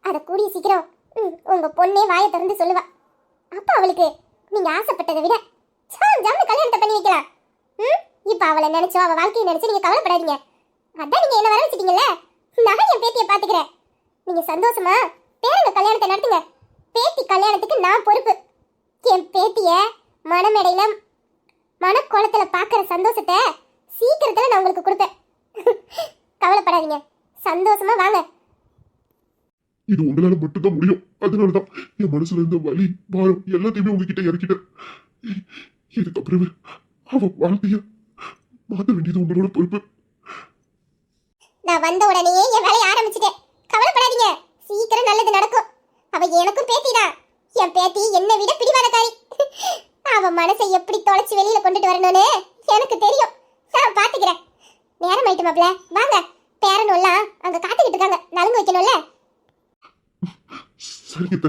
அத கூடிய சீக்கிரம் உங்க பொண்ணே வாயை திறந்து சொல்லுவா. அப்ப அவளுக்கு நீங்க ஆசைப்பட்டதை விட ஜாமு கல்யாணத்தை பண்ணி வைக்கலாம். இப்ப அவளை நினைச்சோ அவ வாழ்க்கையை நினைச்சு நீங்க கவலைப்படாதீங்க. அதான் நீங்க என்ன வர வச்சிட்டீங்கல்ல, நான் என் பேத்தியை பாத்துக்கிறேன். நீங்க சந்தோஷமா பேரங்க கல்யாணத்தை நடத்துங்க. பேத்தி கல்யாணத்துக்கு நான் பொறுப்பு. என் பேத்திய மனமேடையில மனக்கோலத்துல பாக்குற சந்தோஷத்தை சீக்கிரத்துல நான் உங்களுக்கு கொடுப்பேன். கவலைப்படாதீங்க, சந்தோஷமா வாங்க. இது உங்களால மட்டும்தான் முடியும். அதனாலதான் என் மனசுல இருந்த வலி, பாரம் எல்லாத்தையுமே உங்ககிட்ட இறக்கிட்டேன். இதுக்கப்புறமே அவ வாழ்க்கைய மாத்த வேண்டியது உங்களோட பொறுப்பு. நான் வந்த உடனே என் வேலையை ஆரம்பிச்சிட்டேன். கவலைப்படாதீங்க, சீக்கிரம் நல்லது நடக்கும். அவ எனக்கும் பேத்திதான். என் பேத்தி என்னை விட பிடிவாதக்காரி. அவ மனசை எப்படி தொலைச்சு வெளியில கொண்டுட்டு வரணும்னு எனக்கு தெரியும். நான் பாத்துக்கிறேன். நேரம் ஆயிட்டு மாப்ள, வாங்க. பேரனும் எல்லாம் அங்க காத்துக்கிட்டு இருக்காங்க, நலுங்கு வைக்கணும்ல. சரிங்க.